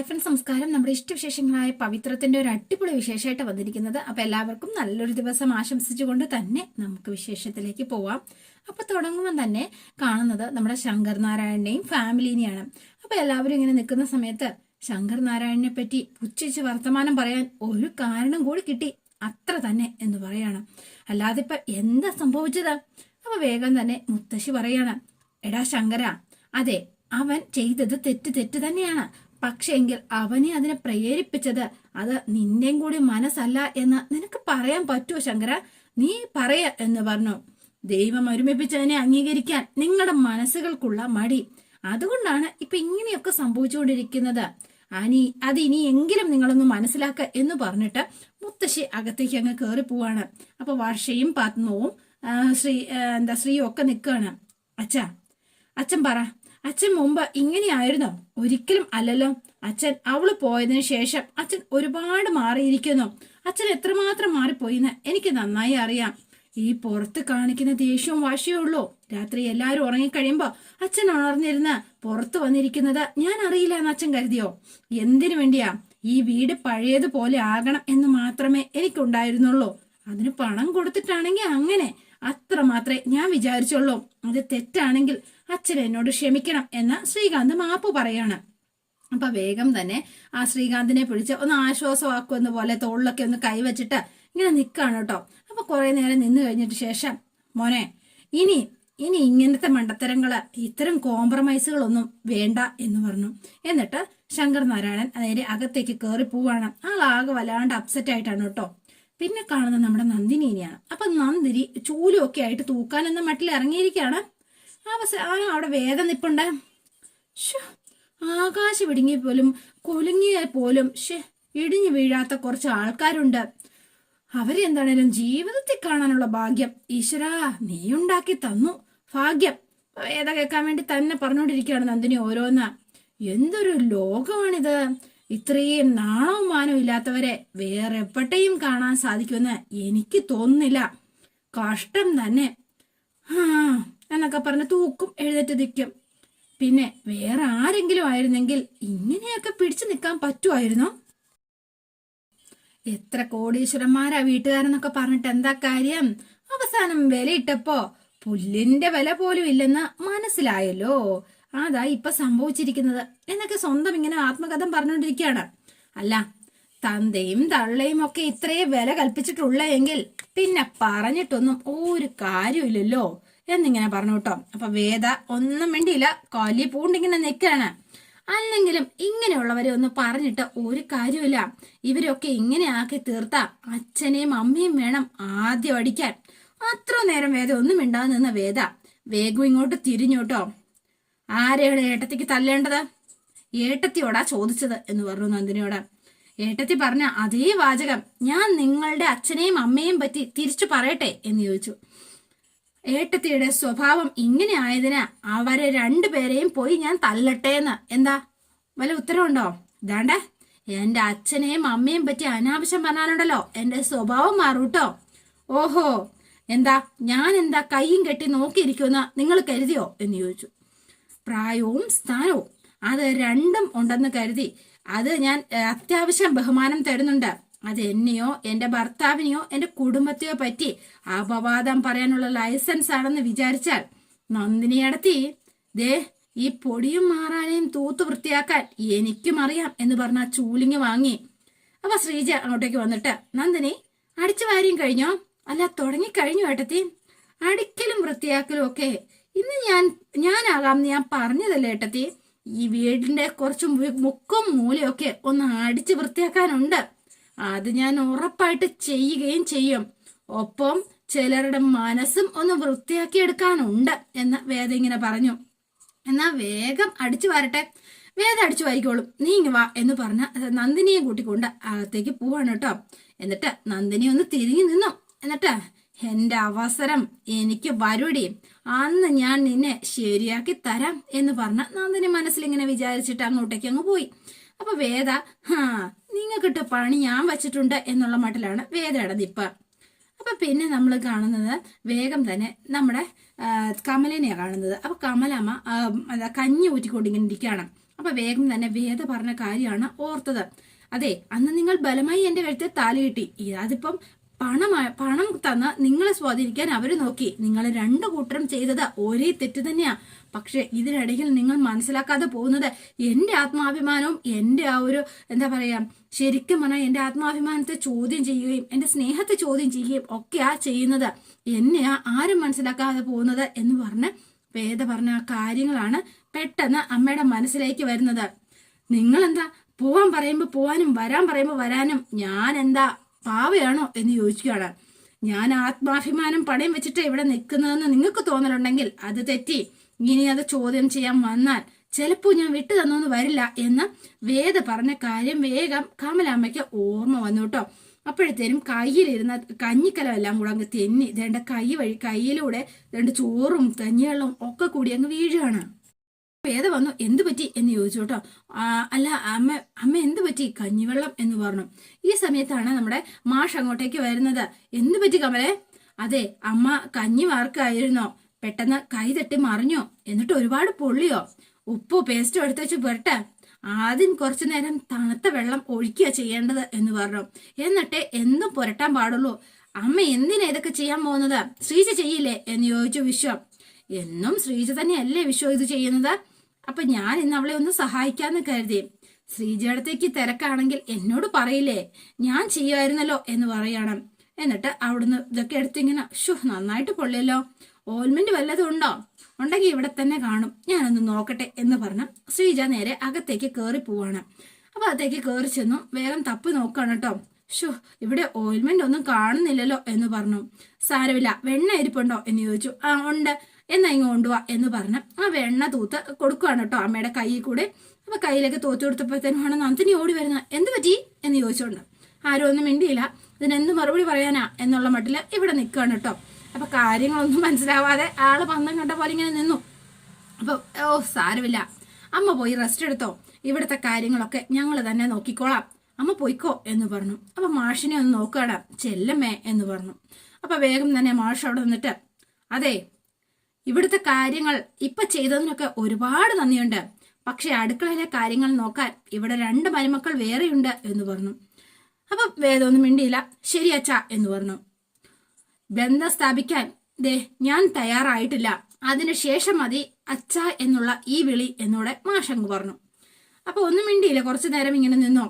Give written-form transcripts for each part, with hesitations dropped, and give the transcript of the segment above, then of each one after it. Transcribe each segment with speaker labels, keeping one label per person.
Speaker 1: Friends നമസ്കാരം. നമ്മുടെ ഇഷ്ടവിശേഷങ്ങളായ പവിത്രത്തിന്റെ ഒരു അടിപൊളി വിശേഷമായിട്ട് വന്നിരിക്കുന്നത്. അപ്പൊ എല്ലാവർക്കും നല്ലൊരു ദിവസം ആശംസിച്ചുകൊണ്ട് തന്നെ നമുക്ക് വിശേഷത്തിലേക്ക് പോവാം. അപ്പൊ തുടങ്ങുമ്പോൾ തന്നെ കാണുന്നത് നമ്മുടെ ശങ്കർ നാരായണനെയും ഫാമിലിനെയാണ്. അപ്പൊ എല്ലാവരും ഇങ്ങനെ നിൽക്കുന്ന സമയത്ത് ശങ്കർ നാരായണനെ പറ്റി പുച്ഛിച്ച് വർത്തമാനം പറയാൻ ഒരു കാരണം കൂടി കിട്ടി, അത്ര തന്നെ എന്ന് പറയാണ്. അല്ലാതെ ഇപ്പൊ എന്താ സംഭവിച്ചത്? അപ്പൊ വേഗം തന്നെ മുത്തശ്ശി പറയാണ്, എടാ ശങ്കര, അതെ അവൻ ചെയ്തത് തെറ്റ് തന്നെയാണ്. പക്ഷെങ്കിൽ അവനെ അതിനെ പ്രേരിപ്പിച്ചത് അത് നിന്റെയും കൂടി മനസ്സല്ല എന്ന് നിനക്ക് പറയാൻ പറ്റുമോ ശങ്കര? നീ പറയ എന്ന് പറഞ്ഞു. ദൈവം ഒരുമിപ്പിച്ചതിനെ അംഗീകരിക്കാൻ നിങ്ങളുടെ മനസ്സുകൾക്കുള്ള മടി, അതുകൊണ്ടാണ് ഇപ്പൊ ഇങ്ങനെയൊക്കെ സംഭവിച്ചുകൊണ്ടിരിക്കുന്നത്. അതിനിയെങ്കിലും നിങ്ങളൊന്ന് മനസ്സിലാക്ക എന്ന് പറഞ്ഞിട്ട് മുത്തശ്ശി അകത്തേക്ക് അങ്ങ് കയറി പോവാണ്. അപ്പൊ വർഷയും പത്മവും ശ്രീയും ഒക്കെ നിൽക്കുകയാണ്. അച്ഛൻ പറ, അച്ഛൻ മുമ്പ് ഇങ്ങനെയായിരുന്നോ? ഒരിക്കലും അല്ലല്ലോ. അച്ഛൻ അവള് പോയതിനു ശേഷം അച്ഛൻ ഒരുപാട് മാറിയിരിക്കുന്നു. അച്ഛൻ എത്രമാത്രം മാറിപ്പോയിന്ന് എനിക്ക് നന്നായി അറിയാം. ഈ പുറത്ത് കാണിക്കുന്ന ദേഷ്യവും വാശിയും ഉള്ളൂ. രാത്രി എല്ലാരും ഉറങ്ങിക്കഴിയുമ്പോ അച്ഛൻ ഉണർന്നിരുന്ന് പുറത്തു വന്നിരിക്കുന്നത് ഞാൻ അറിയില്ല എന്ന് അച്ഛൻ കരുതിയോ? എന്തിനു വേണ്ടിയാ? ഈ വീട് പഴയതുപോലെ ആകണം എന്ന് മാത്രമേ എനിക്കുണ്ടായിരുന്നുള്ളൂ. അതിന് പണം കൊടുത്തിട്ടാണെങ്കിൽ അങ്ങനെ, അത്ര മാത്രമേ ഞാൻ വിചാരിച്ചുള്ളൂ. അത് തെറ്റാണെങ്കിൽ അച്ഛൻ എന്നോട് ക്ഷമിക്കണം എന്ന് ശ്രീകാന്ത് മാപ്പ് പറയാണ്. അപ്പൊ വേഗം തന്നെ ആ ശ്രീകാന്തിനെ പിടിച്ച് ഒന്ന് ആശ്വാസമാക്കുമെന്ന് പോലെ തോളിലൊക്കെ ഒന്ന് കൈവച്ചിട്ട് ഇങ്ങനെ നിൽക്കാണ് കേട്ടോ. അപ്പൊ കുറെ നേരം നിന്ന് കഴിഞ്ഞിട്ട് ശേഷം, മോനെ, ഇനി ഇങ്ങനത്തെ മണ്ടത്തരങ്ങള്, ഇത്തരം കോംപ്രമൈസുകളൊന്നും വേണ്ട എന്ന് പറഞ്ഞു. എന്നിട്ട് ശങ്കർ നാരായണൻ നേരെ അകത്തേക്ക് കയറി പോവാണ്. ആളാകെ വല്ലാണ്ട് അപ്സെറ്റ് ആയിട്ടാണ് കേട്ടോ. പിന്നെ കാണുന്നത് നമ്മുടെ നന്ദിനിനെയാണ്. അപ്പൊ നന്ദിനി ചൂലും ഒക്കെ ആയിട്ട് തൂക്കാനെന്ന മട്ടിൽ ഇറങ്ങിയിരിക്കുകയാണ്. അവിടെ വേദന നിപ്പുണ്ട്. ആകാശം ഇടുങ്ങി പോലും കുലുങ്ങിയാൽ പോലും ഇടിഞ്ഞു വീഴാത്ത കുറച്ച് ആൾക്കാരുണ്ട്. അവരെന്താണേലും ജീവിതത്തിൽ കാണാനുള്ള ഭാഗ്യം ഈശ്വരാ നീ ഉണ്ടാക്കി തന്നു, ഭാഗ്യം. വേദ കേൾക്കാൻ വേണ്ടി തന്നെ പറഞ്ഞുകൊണ്ടിരിക്കുകയാണ് നന്ദിനി ഓരോന്ന്. എന്തൊരു ലോകമാണിത്! ഇത്രയും നാണവും മാനവും ഇല്ലാത്തവരെ വേറെ എപ്പോഴത്തെയും കാണാൻ സാധിക്കുമെന്ന് എനിക്ക് തോന്നുന്നില്ല. കഷ്ടം തന്നെ എന്നൊക്കെ പറഞ്ഞ് തൂക്കും, എഴുന്നേറ്റ് നിൽക്കും. പിന്നെ വേറെ ആരെങ്കിലും ആയിരുന്നെങ്കിൽ ഇങ്ങനെയൊക്കെ പിടിച്ചു നിൽക്കാൻ പറ്റുമായിരുന്നോ? എത്ര കോടീശ്വരന്മാരാ വീട്ടുകാരെന്നൊക്കെ പറഞ്ഞിട്ട് എന്താ കാര്യം? അവസാനം വിലയിട്ടപ്പോ പുല്ലിന്റെ വില പോലും ഇല്ലെന്ന് മനസ്സിലായല്ലോ. അതാ ഇപ്പൊ സംഭവിച്ചിരിക്കുന്നത് എന്നൊക്കെ സ്വന്തം ഇങ്ങനെ ആത്മകഥം പറഞ്ഞുകൊണ്ടിരിക്കുകയാണ്. അല്ല, തന്തയും തള്ളയും ഒക്കെ ഇത്രയേ വില കൽപ്പിച്ചിട്ടുള്ളെങ്കിൽ പിന്നെ പറഞ്ഞിട്ടൊന്നും ഒരു കാര്യമില്ലല്ലോ എന്നിങ്ങനെ പറഞ്ഞു കേട്ടോ. അപ്പൊ വേദ ഒന്നും വേണ്ടിയില്ല, കൊല്ലി പൂണ്ടിങ്ങനെ നിൽക്കാണ്. അല്ലെങ്കിലും ഇങ്ങനെയുള്ളവരെ ഒന്ന് പറഞ്ഞിട്ട് ഒരു കാര്യമില്ല. ഇവരൊക്കെ ഇങ്ങനെ ആക്കി തീർത്ത അച്ഛനെയും അമ്മയും വേണം ആദ്യം അടിക്കാൻ. അത്ര നേരം വേദ ഒന്നും മിണ്ടാതെ നിന്ന വേദ വേഗം ഇങ്ങോട്ട് തിരിഞ്ഞോട്ടോ. ആരെയാണ് ഏട്ടത്തിക്ക് തല്ലേണ്ടത്? ഏട്ടത്തിയോടാ ചോദിച്ചത് എന്ന് പറഞ്ഞു നന്ദിനിയോട്. ഏട്ടത്തി പറഞ്ഞ അതേ വാചകം ഞാൻ നിങ്ങളുടെ അച്ഛനെയും അമ്മയും പറ്റി തിരിച്ചു പറയട്ടെ എന്ന് ചോദിച്ചു. ഏട്ടത്തിയുടെ സ്വഭാവം ഇങ്ങനെ ആയതിന് അവരെ രണ്ടുപേരെയും പോയി ഞാൻ തല്ലട്ടെ എന്ന് എന്താ വല്ല ഉത്തരവുണ്ടോ? ഇതാണ്ട എന്റെ അച്ഛനെയും അമ്മയും പറ്റി അനാവശ്യം പറഞ്ഞാലുണ്ടല്ലോ എന്റെ സ്വഭാവം മാറൂട്ടോ. ഓഹോ, ഞാൻ എന്താ കൈയും കെട്ടി നോക്കിയിരിക്കുമെന്ന് നിങ്ങൾ കരുതിയോ എന്ന് ചോദിച്ചു. പ്രായവും സ്ഥാനവും അത് രണ്ടും ഉണ്ടെന്ന് കരുതി അത് ഞാൻ അത്യാവശ്യം ബഹുമാനം തരുന്നുണ്ട്. അത് എന്നെയോ എന്റെ ഭർത്താവിനെയോ എന്റെ കുടുംബത്തെയോ പറ്റി അപവാദം പറയാനുള്ള ലൈസൻസ് ആണെന്ന് വിചാരിച്ചാൽ നന്ദിനി അടത്തി ദേ ഈ പൊടിയും മാറാനെയും തൂത്ത് വൃത്തിയാക്കാൻ എനിക്കും അറിയാം എന്ന് പറഞ്ഞ ചൂലിങ് വാങ്ങി. അപ്പൊ ശ്രീജ അങ്ങോട്ടേക്ക് വന്നിട്ട്, നന്ദിനി അടിച്ചു വാരിയും കഴിഞ്ഞോ? അല്ല, തുടങ്ങിക്കഴിഞ്ഞു ഏട്ടത്തി. അടിക്കലും വൃത്തിയാക്കലും ഒക്കെ ഇന്ന് ഞാനാകാം ഞാൻ പറഞ്ഞതല്ലേ ഏട്ടത്തി. ഈ വീടിന്റെ കുറച്ച് മുക്കും മൂലയൊക്കെ ഒന്ന് അടിച്ച് വൃത്തിയാക്കാനുണ്ട്. അത് ഞാൻ ഉറപ്പായിട്ട് ചെയ്യുകയും ചെയ്യും. ഒപ്പം ചിലരുടെ മനസ്സും ഒന്ന് വൃത്തിയാക്കിയെടുക്കാനുണ്ട് എന്ന് വേദ ഇങ്ങനെ പറഞ്ഞു. എന്നാ വേഗം അടിച്ചു വരട്ടെ, വേദ അടിച്ചു വാരിക്കോളും, നീ ഇങ്ങ് വാ എന്ന് പറഞ്ഞ നന്ദിനിയെ കൂട്ടിക്കൊണ്ട് അകത്തേക്ക് പോവാണ് കേട്ടോ. എന്നിട്ട് നന്ദിനി ഒന്ന് തിരിഞ്ഞു നിന്നു. എന്നിട്ട് എന്റെ അവസരം എനിക്ക് വരുടി, അന്ന് ഞാൻ നിന്നെ ശരിയാക്കി തരാം എന്ന് പറഞ്ഞ നന്ദിനി മനസ്സിലിങ്ങനെ വിചാരിച്ചിട്ട് അങ്ങോട്ടേക്ക് അങ്ങ് പോയി. അപ്പൊ വേദ നിങ്ങൾക്കിട്ട് പണി ഞാൻ വച്ചിട്ടുണ്ട് എന്നുള്ള മട്ടിലാണ് വേദയുടെ നിപ്പ്. അപ്പൊ പിന്നെ നമ്മൾ കാണുന്നത് വേഗം തന്നെ നമ്മുടെ കമലിനെയാണ് കാണുന്നത്. അപ്പൊ കമലമ്മ കഞ്ഞി ഊറ്റിക്കൊണ്ടിങ്ങനെ ഇരിക്കുകയാണ്. അപ്പൊ വേഗം തന്നെ വേദ പറഞ്ഞ കാര്യമാണ് ഓർത്തത്. അതെ, അന്ന് നിങ്ങൾ ബലമായി എന്റെ കഴുത്തിൽ താലി കിട്ടി. അതിപ്പം പണം തന്ന് നിങ്ങളെ സ്വാധീനിക്കാൻ അവര് നോക്കി. നിങ്ങൾ രണ്ടു കൂട്ടരും ചെയ്തത് ഒരേ തെറ്റ് തന്നെയാ. പക്ഷെ ഇതിനിടയിൽ നിങ്ങൾ മനസ്സിലാക്കാതെ പോകുന്നത് എന്റെ ആത്മാഭിമാനവും എന്റെ ആ ഒരു എന്താ പറയാ, ശരിക്കും പറഞ്ഞാൽ എന്റെ ആത്മാഭിമാനത്തെ ചോദ്യം ചെയ്യുകയും എന്റെ സ്നേഹത്തെ ചോദ്യം ചെയ്യുകയും ഒക്കെയാ ചെയ്യുന്നത്. എന്നെയാ ആരും മനസ്സിലാക്കാതെ പോകുന്നത് എന്ന് പറഞ്ഞ് വേദ പറഞ്ഞ ആ കാര്യങ്ങളാണ് പെട്ടെന്ന് അമ്മയുടെ മനസ്സിലേക്ക് വരുന്നത്. നിങ്ങൾ എന്താ പോവാൻ പറയുമ്പോ പോവാനും വരാൻ പറയുമ്പോ വരാനും ഞാൻ എന്താ പാവയാണോ എന്ന് ചോദിക്കുകയാണ്. ഞാൻ ആത്മാഭിമാനം പണയം വെച്ചിട്ട് ഇവിടെ നിൽക്കുന്നതെന്ന് നിങ്ങൾക്ക് തോന്നലുണ്ടെങ്കിൽ അത് തെറ്റി. ഇനി അത് ചോദ്യം ചെയ്യാൻ വന്നാൽ ചിലപ്പോ ഞാൻ വിട്ടു തന്നൊന്നും വരില്ല എന്ന് വേദ പറഞ്ഞ കാര്യം വേഗം കമലാമ്മയ്ക്ക് ഓർമ്മ വന്നു കേട്ടോ. അപ്പോഴത്തേനും കയ്യിലിരുന്ന കഞ്ഞിക്കലം എല്ലാം കൂടെ അങ്ങ് തെന്നി ഇതേണ്ട കയ്യിലൂടെ രണ്ട് ചോറും കഞ്ഞിവെള്ളവും ഒക്കെ കൂടി അങ്ങ് വീഴുകയാണ്. വേദ വന്നു. എന്തു പറ്റി എന്ന് ചോദിച്ചു കേട്ടോ. അല്ല അമ്മ എന്തു പറ്റി? കഞ്ഞിവെള്ളം എന്ന് പറഞ്ഞു. ഈ സമയത്താണ് നമ്മുടെ മാഷ് അങ്ങോട്ടേക്ക് വരുന്നത്. എന്തു പറ്റി കമലേ? അതെ, അമ്മ കഞ്ഞി വാർക്കായിരുന്നോ, പെട്ടെന്ന് കൈ തട്ടി മറിഞ്ഞോ, എന്നിട്ട് ഒരുപാട് പൊള്ളിയോ? ഉപ്പോ പേസ്റ്റോ എടുത്തു വെച്ച് പുരട്ടെ. ആദ്യം കുറച്ചു നേരം തണുത്ത വെള്ളം ഒഴിക്കുക ചെയ്യേണ്ടത് എന്ന് പറഞ്ഞു. എന്നിട്ട് എന്നും പുരട്ടാൻ പാടുള്ളൂ. അമ്മ എന്തിനാ ഇതൊക്കെ ചെയ്യാൻ പോകുന്നത്? ശ്രീജ ചെയ്യില്ലേ എന്ന് ചോദിച്ചു വിശ്വം. എന്നും ശ്രീജ തന്നെയല്ലേ വിശ്വം ഇത് ചെയ്യുന്നത്? അപ്പൊ ഞാൻ ഇന്ന് അവളെ ഒന്ന് സഹായിക്കാന്ന് കരുതി. ശ്രീജയടത്തേക്ക് തിരക്കാണെങ്കിൽ എന്നോട് പറയില്ലേ, ഞാൻ ചെയ്യുമായിരുന്നല്ലോ എന്ന് പറയാണ്. എന്നിട്ട് അവിടുന്ന് ഇതൊക്കെ എടുത്തിങ്ങനെ നന്നായിട്ട് പൊള്ളിയല്ലോ, ഓൽമെന്റ് വല്ലതും ഉണ്ടോ? ഉണ്ടെങ്കിൽ ഇവിടെ തന്നെ കാണും, ഞാനൊന്ന് നോക്കട്ടെ എന്ന് പറഞ്ഞ ശ്രീജ നേരെ അകത്തേക്ക് കയറി പോവാണ്. അപ്പൊ അകത്തേക്ക് കയറി ചെന്നു വേഗം തപ്പി നോക്കാണ് കേട്ടോ. ഇവിടെ ഓയിൽമെന്റ് ഒന്നും കാണുന്നില്ലല്ലോ എന്ന് പറഞ്ഞു. സാരമില്ല, വെണ്ണ ഇരിപ്പുണ്ടോ എന്ന് ചോദിച്ചു. ആ ഉണ്ട്, എന്നാ ഇങ്ങ് കൊണ്ടുപോവാ എന്ന് പറഞ്ഞ് ആ വെണ്ണ തൂത്ത് കൊടുക്കുകയാണ് കേട്ടോ അമ്മയുടെ കയ്യിൽ കൂടെ. അപ്പൊ കയ്യിലേക്ക് തോത്തു കൊടുത്തപ്പോഴത്തേനുമാണ് നന്ദിനി ഓടി വരുന്നത്. എന്ത് പറ്റി എന്ന് ചോദിച്ചോണ്ട്. ആരും ഒന്നും മിണ്ടിയില്ല. ഇതിനെന്ത് മറുപടി പറയാനാ എന്നുള്ള മട്ടില് ഇവിടെ നിൽക്കുകയാണ് കേട്ടോ. അപ്പൊ കാര്യങ്ങളൊന്നും മനസ്സിലാവാതെ ആള് പന്തം കണ്ട പോലെ ഇങ്ങനെ നിന്നു. അപ്പൊ സാരമില്ല, അമ്മ പോയി റെസ്റ്റ് എടുത്തോ, ഇവിടുത്തെ കാര്യങ്ങളൊക്കെ ഞങ്ങൾ തന്നെ നോക്കിക്കോളാം, അമ്മ പോയിക്കോ എന്ന് പറഞ്ഞു. അപ്പൊ മാഷിനെ ഒന്ന് നോക്കുകയാണ്. ചെല്ലമ്മേ എന്ന് പറഞ്ഞു. അപ്പൊ വേഗം തന്നെ മാഷ് അവിടെ നിന്നിട്ട്, അതെ, ഇവിടുത്തെ കാര്യങ്ങൾ ഇപ്പൊ ചെയ്തതിനൊക്കെ ഒരുപാട് നന്ദിയുണ്ട്. പക്ഷെ അടുക്കളയിലെ കാര്യങ്ങൾ നോക്കാൻ ഇവിടെ 2 മരുമക്കൾ വേറെയുണ്ട് എന്ന് പറഞ്ഞു. അപ്പൊ വേദമൊന്നും മിണ്ടിയില്ല. ശരി അച്ഛാ എന്ന് പറഞ്ഞു. ബന്ധം സ്ഥാപിക്കാൻ ഞാൻ തയ്യാറായിട്ടില്ല, അതിനുശേഷം മതി അച്ഛ എന്നുള്ള ഈ വിളി എന്നോട് മാഷങ്ങ് പറഞ്ഞു. അപ്പൊ ഒന്നും മിണ്ടിയില്ല. കുറച്ചു നേരം ഇങ്ങനെ നിന്നോ.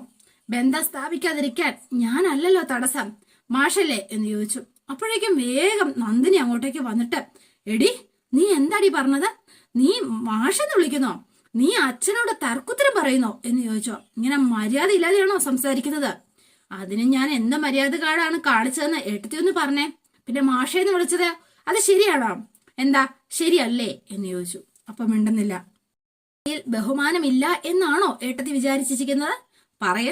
Speaker 1: ബന്ധം സ്ഥാപിക്കാതിരിക്കാൻ ഞാനല്ലല്ലോ തടസ്സം, മാഷല്ലേ എന്ന് ചോദിച്ചു. അപ്പോഴേക്കും വേഗം നന്ദിനി അങ്ങോട്ടേക്ക് വന്നിട്ട്, എടി നീ എന്താടി പറഞ്ഞത്? നീ മാഷെന്ന് വിളിക്കുന്നോ? നീ അച്ഛനോട് തർക്കുത്തരം പറയുന്നോ എന്ന് ചോദിച്ചോ. ഇങ്ങനെ മര്യാദ ഇല്ലാതെയാണോ സംസാരിക്കുന്നത്? അതിന് ഞാൻ എന്ത് മര്യാദകാടാണ് കാണിച്ചതെന്ന് ഏട്ടത്തി ഒന്ന് പറഞ്ഞേ. പിന്നെ മാഷേന്ന് വിളിച്ചത് അത് ശരിയാണോ? എന്താ ശരിയല്ലേ എന്ന് ചോദിച്ചു. അപ്പൊ മിണ്ടുന്നില്ല. ബഹുമാനമില്ല എന്നാണോ ഏട്ടത്തി വിചാരിച്ചിരിക്കുന്നത്? പറയ,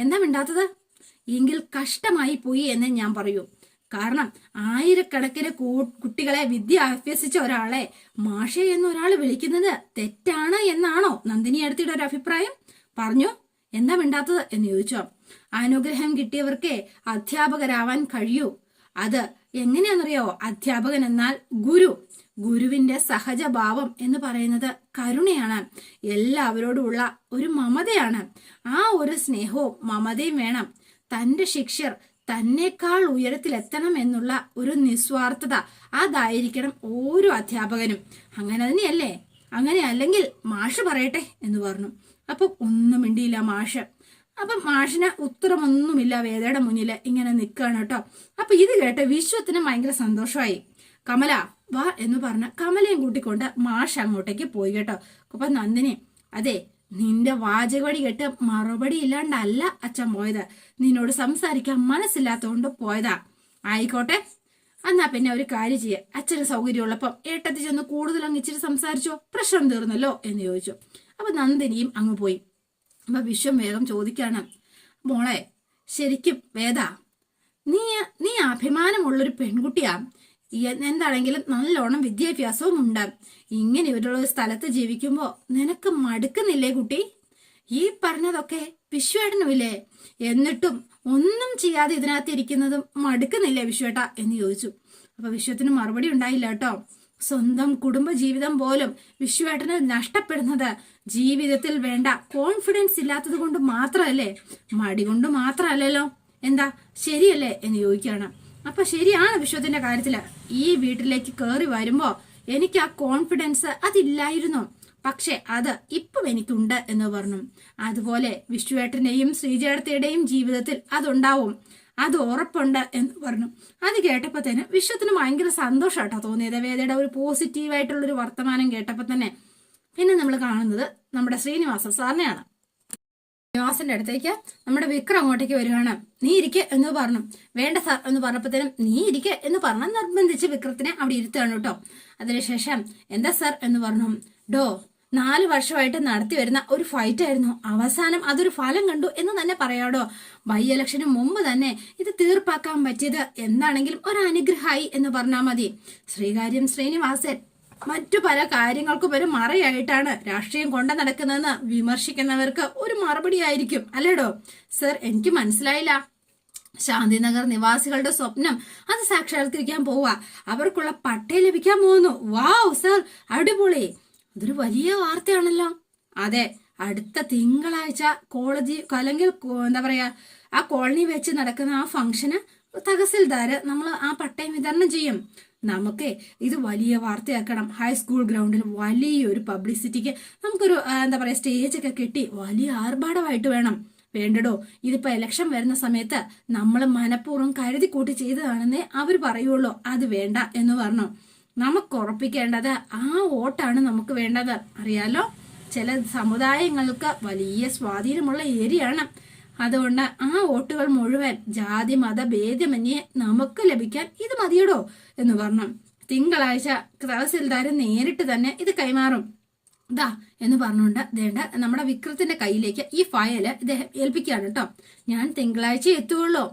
Speaker 1: എന്താ മിണ്ടാത്തത്? എങ്കിൽ കഷ്ടമായി പോയി എന്ന് ഞാൻ പറയൂ. കാരണം ആയിരക്കണക്കിന് കുട്ടികളെ വിദ്യ അഭ്യസിച്ച ഒരാളെ മാഷെ എന്നൊരാൾ വിളിക്കുന്നത് തെറ്റാണ് എന്നാണോ നന്ദിനി അടുത്തിയുടെ ഒരു അഭിപ്രായം? പറഞ്ഞു, എന്താ മിണ്ടാത്തത് എന്ന് ചോദിച്ചോ. അനുഗ്രഹം കിട്ടിയവർക്കേ അധ്യാപകരാവാൻ കഴിയൂ. അത് എങ്ങനെയാണെന്നറിയോ? അധ്യാപകൻ എന്നാൽ ഗുരുവിന്റെ സഹജഭാവം എന്ന് പറയുന്നത് കരുണയാണ്, എല്ലാവരോടുമുള്ള ഒരു മമതയാണ്. ആ ഒരു സ്നേഹവും മമതയും വേണം. തന്റെ ശിഷ്യർ തന്നെക്കാൾ ഉയരത്തിലെത്തണം എന്നുള്ള ഒരു നിസ്വാർത്ഥത, അതായിരിക്കണം ഓരോ അധ്യാപകനും. അങ്ങനെ തന്നെയല്ലേ? അങ്ങനെ അല്ലെങ്കിൽ മാഷ് പറയട്ടെ എന്ന് പറഞ്ഞു. അപ്പൊ ഒന്നും മിണ്ടിയില്ല മാഷ്. അപ്പൊ മാഷിന് ഉത്തരമൊന്നുമില്ല. വേദയുടെ മുന്നിൽ ഇങ്ങനെ നിൽക്കുകയാണ് കേട്ടോ. അപ്പൊ ഇത് കേട്ട് വിശ്വത്തിന് ഭയങ്കര സന്തോഷമായി. കമല വാ എന്ന് പറഞ്ഞ കമലയും കൂട്ടിക്കൊണ്ട് മാഷ് അങ്ങോട്ടേക്ക് പോയി കേട്ടോ. അപ്പൊ നന്ദിനി, അതെ, നിന്റെ വാചകവടി കേട്ട് മറുപടി ഇല്ലാണ്ടല്ല അച്ഛൻ പോയത്, നിന്നോട് സംസാരിക്കാൻ മനസ്സില്ലാത്തതുകൊണ്ട് പോയതാ. ആയിക്കോട്ടെ, എന്നാ പിന്നെ ഒരു കാര്യം ചെയ്യ, അച്ഛന് സൗകര്യമുള്ളപ്പം ഏട്ടത്തി ചെന്ന് കൂടുതൽ അങ്ങ് ഇച്ചിരി സംസാരിച്ചോ, പ്രശ്നം തീർന്നല്ലോ എന്ന് ചോദിച്ചു. അപ്പൊ നന്ദിനിയും അങ്ങ് പോയി. അപ്പൊ വിശ്വം വേഗം ചോദിക്കാണ്, മോളെ ശരിക്കും വേദ, നീ അഭിമാനമുള്ളൊരു പെൺകുട്ടിയാ, എന്താണെങ്കിലും നല്ലോണം വിദ്യാഭ്യാസവും ഉണ്ട്. ഇങ്ങനെ ഇവരുടെ സ്ഥലത്ത് ജീവിക്കുമ്പോ നിനക്ക് മടുക്കുന്നില്ലേ കുട്ടി? ഈ പറഞ്ഞതൊക്കെ വിശ്വേട്ടനുമില്ലേ? എന്നിട്ടും ഒന്നും ചെയ്യാതെ ഇതിനകത്ത് ഇരിക്കുന്നതും മടുക്കുന്നില്ലേ വിശ്വേട്ട എന്ന് ചോദിച്ചു. അപ്പൊ വിശ്വത്തിന് മറുപടി ഉണ്ടായില്ല കേട്ടോ. സ്വന്തം കുടുംബജീവിതം പോലും വിശ്വേട്ടന് നഷ്ടപ്പെടുന്നത് ജീവിതത്തിൽ വേണ്ട കോൺഫിഡൻസ് ഇല്ലാത്തത് കൊണ്ട് മാത്രമല്ലേ, മടി കൊണ്ട് മാത്രമല്ലല്ലോ. എന്താ ശരിയല്ലേ എന്ന് ചോദിക്കുകയാണ്. അപ്പൊ ശരിയാണ്, വിശ്വത്തിന്റെ കാര്യത്തില് ഈ വീട്ടിലേക്ക് കയറി വരുമ്പോ എനിക്ക് ആ കോൺഫിഡൻസ് അതില്ലായിരുന്നു, പക്ഷെ അത് ഇപ്പം എനിക്കുണ്ട് എന്ന് പറഞ്ഞു. അതുപോലെ വിശ്വേട്ടന്റെയും ശ്രീജേടത്തിയുടെയും ജീവിതത്തിൽ അതുണ്ടാവും, അത് ഉറപ്പുണ്ട് എന്ന് പറഞ്ഞു. അത് കേട്ടപ്പോ തന്നെ വിശ്വത്തിന് ഭയങ്കര സന്തോഷമായിട്ടോ തോന്നിയത്, വേദയുടെ ഒരു പോസിറ്റീവായിട്ടുള്ളൊരു വർത്തമാനം കേട്ടപ്പോ തന്നെ. പിന്നെ നമ്മൾ കാണുന്നത് നമ്മുടെ ശ്രീനിവാസ സാറിനെയാണ്. ശ്രീനിവാസന്റെ അടുത്തേക്ക് നമ്മുടെ വിക്രം അങ്ങോട്ടേക്ക് വരികയാണ്. നീ ഇരിക്കെ എന്ന് പറഞ്ഞു. വേണ്ട സാർ എന്ന് പറഞ്ഞപ്പോഴത്തേനും നീ ഇരിക്കെ എന്ന് പറഞ്ഞ നിർബന്ധിച്ച് വിക്രത്തിനെ അവിടെ ഇരുത്തുകയാണ് കേട്ടോ. അതിനുശേഷം എന്താ സാർ എന്ന് പറഞ്ഞു. 4 വർഷമായിട്ട് നടത്തി വരുന്ന ഒരു ഫൈറ്റ് ആയിരുന്നു, അവസാനം അതൊരു ഫലം കണ്ടു എന്ന് തന്നെ പറയാടോ. ബൈ ഇലക്ഷന് മുമ്പ് തന്നെ ഇത് തീർപ്പാക്കാൻ പറ്റിയത് എന്താണെങ്കിലും ഒരു അനുഗ്രഹമായി എന്ന് പറഞ്ഞാൽ മതി. ശ്രീകാര്യം ശ്രീനിവാസൻ മറ്റു പല കാര്യങ്ങൾക്കും ഒരു മറയായിട്ടാണ് രാഷ്ട്രീയം കൊണ്ടു നടക്കുന്നതെന്ന് വിമർശിക്കുന്നവർക്ക് ഒരു മറുപടി ആയിരിക്കും അല്ലേടോ. സർ എനിക്ക് മനസ്സിലായില്ല. ശാന്തിനഗർ നിവാസികളുടെ സ്വപ്നം അത് സാക്ഷാത്കരിക്കാൻ പോവാ, അവർക്കുള്ള പട്ടയം ലഭിക്കാൻ പോകുന്നു. വാവ് സർ, അടിപൊളി, അതൊരു വലിയ വാർത്തയാണല്ലോ. അതെ, അടുത്ത തിങ്കളാഴ്ച കോളേജ് അല്ലെങ്കിൽ എന്താ പറയാ ആ കോളനി വെച്ച് നടക്കുന്ന ആ ഫംഗ്ഷന് തഹസിൽദാര് നമ്മൾ ആ പട്ടയം വിതരണം ചെയ്യും. നമുക്ക് ഇത് വലിയ വാർത്തയാക്കണം. ഹൈസ്കൂൾ ഗ്രൗണ്ടിൽ വലിയൊരു പബ്ലിസിറ്റിക്ക് നമുക്കൊരു എന്താ പറയാ സ്റ്റേജൊക്കെ കെട്ടി വലിയ ആർഭാടമായിട്ട് വേണ്ടടോ. ഇതിപ്പോ ഇലക്ഷൻ വരുന്ന സമയത്ത് നമ്മൾ മനഃപൂർവ്വം കരുതി കൂട്ടി ചെയ്തതാണെന്നേ അവർ പറയുള്ളൂ. അത് വേണ്ട എന്ന് പറഞ്ഞു. നമുക്ക് ഉറപ്പിക്കേണ്ടത് ആ വോട്ടാണ് നമുക്ക് വേണ്ടത്. അറിയാലോ, ചില സമുദായങ്ങൾക്ക് വലിയ സ്വാധീനമുള്ള ഏരിയയാണ്. അതുകൊണ്ട് ആ വോട്ടുകൾ മുഴുവൻ ജാതി മത ഭേദമന്യേ നമുക്ക് ലഭിക്കാൻ ഇത് മതിയടോ എന്ന് പറഞ്ഞു. തിങ്കളാഴ്ച തഹസിൽദാർ നേരിട്ട് തന്നെ ഇത് കൈമാറും ദാ എന്ന് പറഞ്ഞുകൊണ്ട് ദേണ്ട നമ്മുടെ വിക്രത്തിന്റെ കയ്യിലേക്ക് ഈ ഫയല് ഇദ്ദേഹം ഏൽപ്പിക്കുകയാണ് കേട്ടോ. ഞാൻ തിങ്കളാഴ്ച എത്തുകയുള്ളൂ.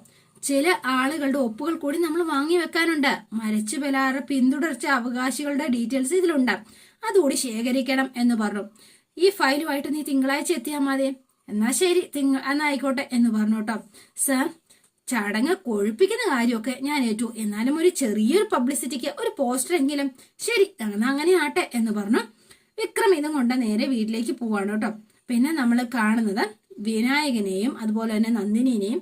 Speaker 1: ചില ആളുകളുടെ ഒപ്പുകൾ കൂടി നമ്മൾ വാങ്ങി വെക്കാനുണ്ട്. മരിച്ചു പെലാറ് പിന്തുടർച്ച അവകാശികളുടെ ഡീറ്റെയിൽസ് ഇതിലുണ്ട്, അതുകൂടി ശേഖരിക്കണം എന്ന് പറഞ്ഞു. ഈ ഫയലുമായിട്ട് നീ തിങ്കളാഴ്ച എത്തിയാൽ മതി. എന്നാ ശരി, എന്നാ ആയിക്കോട്ടെ എന്ന് പറഞ്ഞു കേട്ടോ. സർ, ചടങ്ങ് കൊഴുപ്പിക്കുന്ന കാര്യമൊക്കെ ഞാൻ ഏറ്റു, എന്നാലും ഒരു ചെറിയൊരു പബ്ലിസിറ്റിക്ക് ഒരു പോസ്റ്റർ എങ്കിലും ശരി അങ്ങനെ ആട്ടെ എന്ന് പറഞ്ഞു. വിക്രം ഇതും കൊണ്ട് നേരെ വീട്ടിലേക്ക് പോവാണ് കേട്ടോ. പിന്നെ നമ്മൾ കാണുന്നത് വിനായകനെയും അതുപോലെ തന്നെ നന്ദിനിനെയും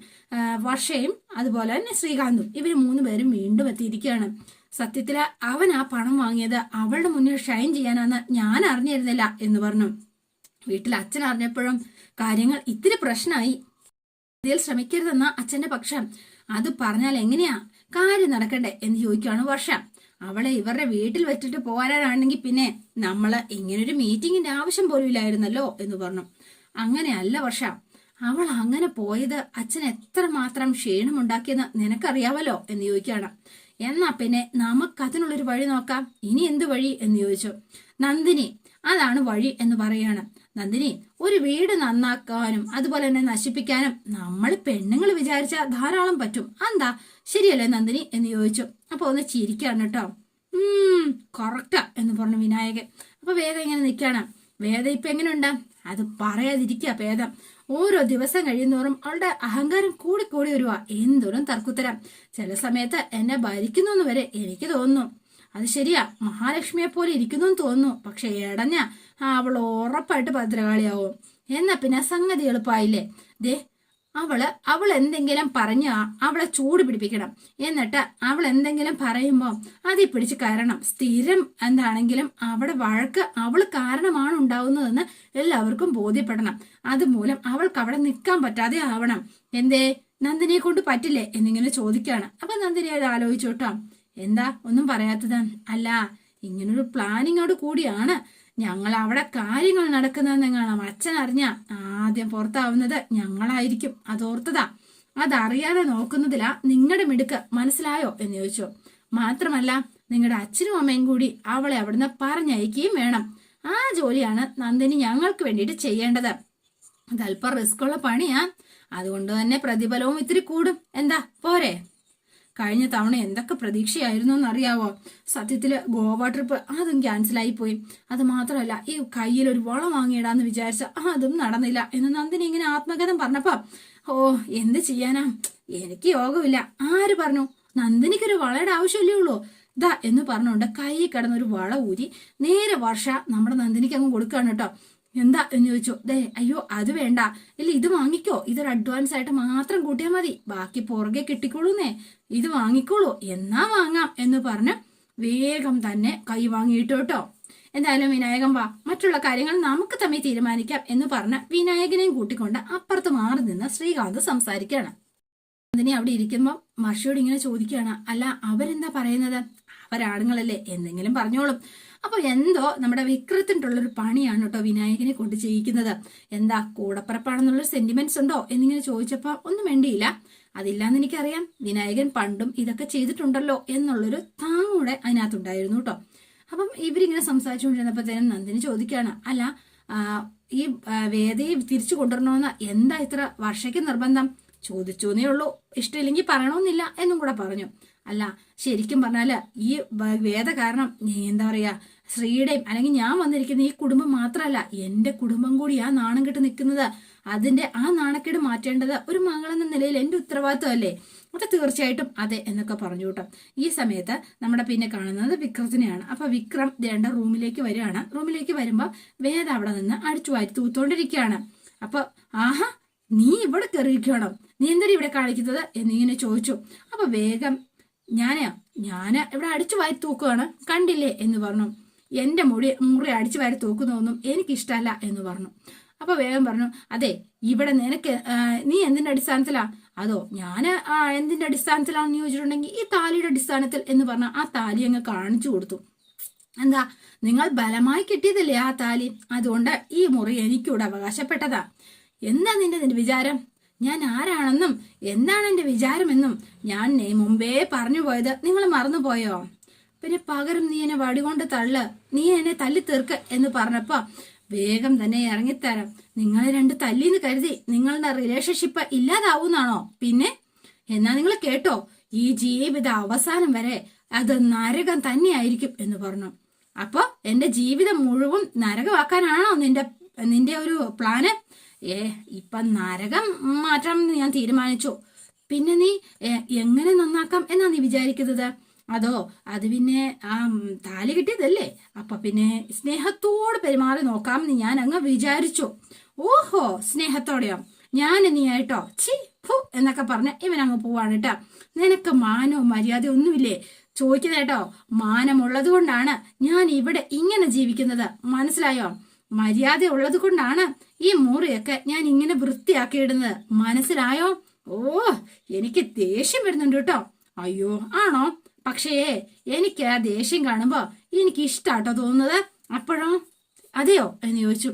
Speaker 1: വർഷയും അതുപോലെ തന്നെ ശ്രീകാന്തും, ഇവര് 3 പേരും വീണ്ടും എത്തിയിരിക്കുകയാണ്. സത്യത്തില് അവൻ ആ പണം വാങ്ങിയത് അവളുടെ മുന്നിൽ ഷൈൻ ചെയ്യാനാന്ന് ഞാൻ അറിഞ്ഞിരുന്നില്ല എന്ന് പറഞ്ഞു. വീട്ടിൽ അച്ഛൻ അറിഞ്ഞപ്പോഴും കാര്യങ്ങൾ ഇത്തിരി പ്രശ്നമായി. ഇതിൽ ശ്രമിക്കരുതെന്ന അച്ഛന്റെ പക്ഷം. അത് പറഞ്ഞാൽ എങ്ങനെയാ കാര്യം നടക്കണ്ടേ എന്ന് ചോദിക്കുകയാണ് വർഷ. അവളെ ഇവരുടെ വീട്ടിൽ വെച്ചിട്ട് പോരാനാണെങ്കിൽ പിന്നെ നമ്മള് ഇങ്ങനൊരു മീറ്റിങ്ങിന്റെ ആവശ്യം പോലും ഇല്ലായിരുന്നല്ലോ എന്ന് പറഞ്ഞു. അങ്ങനെയല്ല വർഷ, അവൾ അങ്ങനെ പോയത് അച്ഛൻ എത്രമാത്രം ക്ഷീണമുണ്ടാക്കിയെന്ന് നിനക്കറിയാവല്ലോ എന്ന് ചോദിക്കുകയാണ്. എന്നാ പിന്നെ നമുക്കതിനുള്ളൊരു വഴി നോക്കാം. ഇനി എന്ത് വഴി എന്ന് ചോദിച്ചു. നന്ദിനി അതാണ് വഴി എന്ന് പറയാണ്. നന്ദിനി, ഒരു വീട് നന്നാക്കാനും അതുപോലെ തന്നെ നശിപ്പിക്കാനും നമ്മൾ പെണ്ണുങ്ങൾ വിചാരിച്ചാൽ ധാരാളം പറ്റും. എന്താ ശരിയല്ലേ നന്ദിനി എന്ന് ചോദിച്ചു. അപ്പൊ ഒന്ന് ചിരിക്കാണ് കേട്ടോ. കറക്റ്റാ എന്ന് പറഞ്ഞു വിനായകൻ. അപ്പൊ വേഗം ഇങ്ങനെ നിൽക്കാണ്. വേദ ഇപ്പൊ എങ്ങനെയുണ്ടാ? അത് പറയാതിരിക്കുക ഭേദം. ഓരോ ദിവസം കഴിയുന്നോറും അവളുടെ അഹങ്കാരം കൂടി വരുവാ. എന്തോരം തർക്കുത്തരം. ചില സമയത്ത് എന്നെ ഭരിക്കുന്നു വരെ എനിക്ക് തോന്നുന്നു. അത് ശരിയാ, മഹാലക്ഷ്മിയെ പോലെ ഇരിക്കുന്നു തോന്നുന്നു. പക്ഷെ എടഞ്ഞ അവൾ ഉറപ്പായിട്ട് ഭദ്രകാളിയാവും. എന്നാ പിന്നെ സംഗതി എളുപ്പമായില്ലേ. ദേ അവൾ എന്തെങ്കിലും പറഞ്ഞ അവളെ ചൂട് പിടിപ്പിക്കണം. എന്നിട്ട് അവൾ എന്തെങ്കിലും പറയുമ്പോ അതിൽ പിടിച്ച് കയറണം. സ്ഥിരം എന്താണെങ്കിലും അവിടെ വഴക്ക് അവൾ കാരണമാണ് ഉണ്ടാവുന്നതെന്ന് എല്ലാവർക്കും ബോധ്യപ്പെടണം. അതുമൂലം അവൾക്ക് അവിടെ നിൽക്കാൻ പറ്റാതെ ആവണം. എന്തേ നന്ദിനിയെ കൊണ്ട് പറ്റില്ലേ എന്നിങ്ങനെ ചോദിക്കാണ്. അപ്പൊ നന്ദിനി അത് ആലോചിച്ചു കേട്ടോ. എന്താ ഒന്നും പറയാത്തത്? അല്ല, ഇങ്ങനൊരു പ്ലാനിങ്ങോട് കൂടിയാണ് ഞങ്ങൾ അവിടെ കാര്യങ്ങൾ നടക്കുന്നതെന്ന് കാണാം. അച്ഛൻ അറിഞ്ഞ ആദ്യം പുറത്താവുന്നത് ഞങ്ങളായിരിക്കും. അതോർത്തതാ. അതറിയാതെ നോക്കുന്നതിലാ നിങ്ങളുടെ മിടുക്ക്, മനസ്സിലായോ എന്ന് ചോദിച്ചു. മാത്രമല്ല നിങ്ങളുടെ അച്ഛനും അമ്മയും കൂടി അവളെ അവിടുന്ന് പറഞ്ഞയക്കുകയും വേണം. ആ ജോലിയാണ് നന്ദിനി ഞങ്ങൾക്ക് വേണ്ടിയിട്ട് ചെയ്യേണ്ടത്. അതല്പം റിസ്ക് ഉള്ള പണിയാ. അതുകൊണ്ട് തന്നെ പ്രതിഫലവും ഇത്തിരി കൂടും. എന്താ പോരെ? കഴിഞ്ഞ തവണ എന്തൊക്കെ പ്രതീക്ഷയായിരുന്നു എന്നറിയാവോ? സത്യത്തില് ഗോവ ട്രിപ്പ് അതും ക്യാൻസലായി പോയി. അത് മാത്രമല്ല ഈ കയ്യിൽ ഒരു വള വാങ്ങിയിടാന്ന് വിചാരിച്ച അതും നടന്നില്ല എന്ന് നന്ദിനി ഇങ്ങനെ ആത്മകഥം പറഞ്ഞപ്പോ എന്ത് ചെയ്യാനാ, എനിക്ക് യോഗമില്ല. ആര് പറഞ്ഞു? നന്ദിനിക്കൊരു വളയുടെ ആവശ്യമല്ലേ ഉള്ളൂ. ദാ എന്ന് പറഞ്ഞുകൊണ്ട് കൈ കിടന്നൊരു വള ഊരി നേരെ വർഷ നമ്മുടെ നന്ദിനിക്ക് അങ്ങ് കൊടുക്കുകയാണ് കേട്ടോ. എന്താ എന്ന് ചോദിച്ചു. ദേ അയ്യോ അത് വേണ്ട, ഇല്ല ഇത് വാങ്ങിക്കോ, ഇതൊരു അഡ്വാൻസ് ആയിട്ട് മാത്രം കൂട്ടിയാൽ മതി, ബാക്കി പുറകെ കിട്ടിക്കോളൂന്നേ, ഇത് വാങ്ങിക്കോളൂ, എന്നാ വാങ്ങാം എന്ന് പറഞ്ഞ് വേഗം തന്നെ കൈ വാങ്ങിയിട്ടു കേട്ടോ. എന്തായാലും വിനായകൻ വാ, മറ്റുള്ള കാര്യങ്ങൾ നമുക്ക് തമ്മിൽ തീരുമാനിക്കാം എന്ന് പറഞ്ഞ് വിനായകനെയും കൂട്ടിക്കൊണ്ട് അപ്പുറത്ത് മാറി നിന്ന് ശ്രീകാന്ത് സംസാരിക്കുകയാണ്. അതിനെ അവിടെ ഇരിക്കുമ്പോൾ മർഷിയോട് ഇങ്ങനെ ചോദിക്കുകയാണ്, അല്ല അവരെന്താ പറയുന്നത്? അവരാണുങ്ങളല്ലേ, എന്തെങ്കിലും പറഞ്ഞോളും. അപ്പൊ എന്തോ നമ്മുടെ വിക്രത്തിനുള്ളൊരു പണിയാണ് കേട്ടോ വിനായകനെ കൊണ്ട് ചെയ്യിക്കുന്നത്. എന്താ കൂടപ്പറപ്പാണെന്നുള്ളൊരു സെന്റിമെന്റ്സ് ഉണ്ടോ എന്നിങ്ങനെ ചോദിച്ചപ്പോ ഒന്നും വേണ്ടിയില്ല. അതില്ലാന്ന് എനിക്കറിയാം, വിനായകൻ പണ്ടും ഇതൊക്കെ ചെയ്തിട്ടുണ്ടല്ലോ എന്നുള്ളൊരു താങ്ങൂടെ അതിനകത്തുണ്ടായിരുന്നു കേട്ടോ. അപ്പം ഇവരിങ്ങനെ സംസാരിച്ചുകൊണ്ടിരുന്നപ്പോഴത്തേനും നന്ദിനി ചോദിക്കുകയാണ്, അല്ല ഈ വേദയെ തിരിച്ചു കൊണ്ടുവരണമെന്ന് എന്താ ഇത്ര വർഷയ്ക്ക് നിർബന്ധം? ചോദിച്ചോന്നേ ഉള്ളൂ, ഇഷ്ടമില്ലെങ്കിൽ പറയണമെന്നില്ല എന്നും കൂടെ പറഞ്ഞു. അല്ല ശരിക്കും പറഞ്ഞാല് ഈ വേദ കാരണം എന്താ പറയാ ശ്രീയുടെയും അല്ലെങ്കിൽ ഞാൻ വന്നിരിക്കുന്ന ഈ കുടുംബം മാത്രമല്ല എന്റെ കുടുംബം കൂടി ആ നാണം കെട്ട് നിൽക്കുന്നത്. അതിന്റെ ആ നാണക്കേട് മാറ്റേണ്ടത് ഒരു മകളെന്ന നിലയിൽ എന്റെ ഉത്തരവാദിത്വം അല്ലേ? അത് തീർച്ചയായിട്ടും അതെ എന്നൊക്കെ പറഞ്ഞു കേട്ടോ. ഈ സമയത്ത് നമ്മുടെ പിന്നെ കാണുന്നത് വിക്രത്തിനെയാണ്. അപ്പൊ വിക്രം ദേണ്ട റൂമിലേക്ക് വരികയാണ്. റൂമിലേക്ക് വരുമ്പോ വേദ അവിടെ നിന്ന് അടിച്ചു വാരി തൂത്തോണ്ടിരിക്കുകയാണ്. അപ്പൊ ആഹാ നീ ഇവിടെ കയറിയിരിക്കണം, നീ എന്തൊരു ഇവിടെ കാണിക്കുന്നത് എന്നിങ്ങനെ ചോദിച്ചു. അപ്പൊ വേഗം ഞാന് ഇവിടെ അടിച്ചു വാരി തൂക്കുകയാണ് കണ്ടില്ലേ എന്ന് പറഞ്ഞു. എന്റെ മുറി അടിച്ചു വാരി തൂക്കുന്നതൊന്നും എനിക്കിഷ്ടല്ല എന്ന് പറഞ്ഞു. അപ്പൊ വേഗം പറഞ്ഞു, അതെ ഇവിടെ നിനക്ക് നീ എന്തിന്റെ അടിസ്ഥാനത്തിലാ? അതോ ഞാന് എന്തിന്റെ അടിസ്ഥാനത്തിലാണെന്ന് ചോദിച്ചിട്ടുണ്ടെങ്കിൽ ഈ താലിയുടെ അടിസ്ഥാനത്തിൽ എന്ന് പറഞ്ഞ ആ താലി അങ്ങ് കാണിച്ചു കൊടുത്തു. എന്താ നിങ്ങൾ ബലമായി കിട്ടിയതല്ലേ ആ താലി, അതുകൊണ്ട് ഈ മുറി എനിക്കൂടെ അവകാശപ്പെട്ടതാ. എന്താ നിന്റെ വിചാരം? ഞാൻ ആരാണെന്നും എന്താണ് എന്റെ വിചാരമെന്നും ഞാൻ മുമ്പേ പറഞ്ഞു പോയത് നിങ്ങൾ മറന്നുപോയോ? പിന്നെ പകരം നീ എന്നെ വടികൊണ്ട് തള്ള്, നീ എന്നെ തല്ലി തീർക്ക് എന്ന് പറഞ്ഞപ്പോ വേഗം തന്നെ ഇറങ്ങിത്തരാം. നിങ്ങൾ രണ്ട് തല്ലിന്ന് കരുതി നിങ്ങളുടെ റിലേഷൻഷിപ്പ് ഇല്ലാതാവുന്നാണോ? പിന്നെ എന്നാ നിങ്ങൾ കേട്ടോ, ഈ ജീവിത അവസാനം വരെ അത് നരകം തന്നെയായിരിക്കും എന്ന് പറഞ്ഞു. അപ്പൊ എന്റെ ജീവിതം മുഴുവൻ നരകമാക്കാനാണോ നിന്റെ ഒരു പ്ലാന്? ഇപ്പൊ നരകം മാറ്റാൻ ഞാൻ തീരുമാനിച്ചു. പിന്നെ നീ എങ്ങനെ നന്നാക്കാം എന്നാ നീ വിചാരിക്കുന്നത്? അതോ അത് പിന്നെ ആ താലി കിട്ടിയതല്ലേ, അപ്പൊ പിന്നെ സ്നേഹത്തോട് പെരുമാറി നോക്കാം എന്ന് ഞാൻ അങ്ങ് വിചാരിച്ചു. ഓഹോ സ്നേഹത്തോടെയോ? ഞാൻ നീ ആയിട്ടോ ചി ഫു എന്നൊക്കെ പറഞ്ഞ് ഇവൻ അങ്ങ് പോവാണ് കേട്ടോ. നിനക്ക് മാനവും മര്യാദയും ഒന്നുമില്ലേ? ചോദിക്കുന്നേട്ടോ, മാനമുള്ളത് കൊണ്ടാണ് ഞാൻ ഇവിടെ ഇങ്ങനെ ജീവിക്കുന്നത്, മനസ്സിലായോ? മര്യാദ ഉള്ളത് കൊണ്ടാണ് ഈ മുറിയൊക്കെ ഞാൻ ഇങ്ങനെ വൃത്തിയാക്കിയിടുന്നത്, മനസ്സിലായോ? ഓ എനിക്ക് ദേഷ്യം വരുന്നുണ്ട് കേട്ടോ. അയ്യോ ആണോ? പക്ഷേ എനിക്ക് ആ ദേഷ്യം കാണുമ്പോ എനിക്ക് ഇഷ്ടാട്ടോ തോന്നുന്നത്. അപ്പോഴോ? അതെയോ എന്ന് ചോദിച്ചു.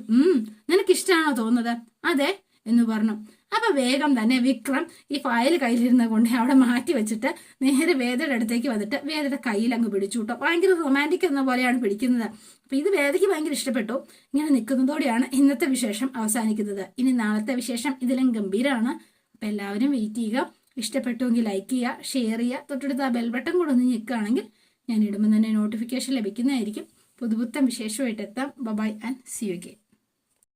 Speaker 1: നിനക്ക് ഇഷ്ടാണോ തോന്നുന്നത്? അതെ എന്ന് പറഞ്ഞു. അപ്പൊ വേഗം തന്നെ വിക്രം ഈ ഫയൽ കയ്യിലിരുന്ന കൊണ്ട് അവിടെ മാറ്റി വെച്ചിട്ട് നേരെ വേദയുടെ അടുത്തേക്ക് വന്നിട്ട് വേദയുടെ കയ്യിൽ അങ്ങ് പിടിച്ചു കേട്ടോ. ഭയങ്കര റൊമാൻറ്റിക് എന്ന പോലെയാണ് പിടിക്കുന്നത്. അപ്പൊ ഇത് വേദയ്ക്ക് ഭയങ്കര ഇഷ്ടപ്പെട്ടു. ഇങ്ങനെ നിൽക്കുന്നതോടെയാണ് ഇന്നത്തെ വിശേഷം അവസാനിക്കുന്നത്. ഇനി നാളത്തെ വിശേഷം ഇതിലും ഗംഭീരമാണ്. അപ്പൊ എല്ലാവരും വെയിറ്റ് ചെയ്യുക. ഇഷ്ടപ്പെട്ടുവെങ്കിൽ ലൈക്ക് ചെയ്യുക, ഷെയർ ചെയ്യുക, തൊട്ടടുത്ത് ആ ബെൽ ബട്ടൺ കൂടെ ഒന്ന് ഞെക്കുകയാണെങ്കിൽ ഞാൻ ഇടുമ്പോൾ തന്നെ നോട്ടിഫിക്കേഷൻ ലഭിക്കുന്നതായിരിക്കും. പുതുപുത്തൻ വിശേഷമായിട്ട് എത്താം. Bye and see you again.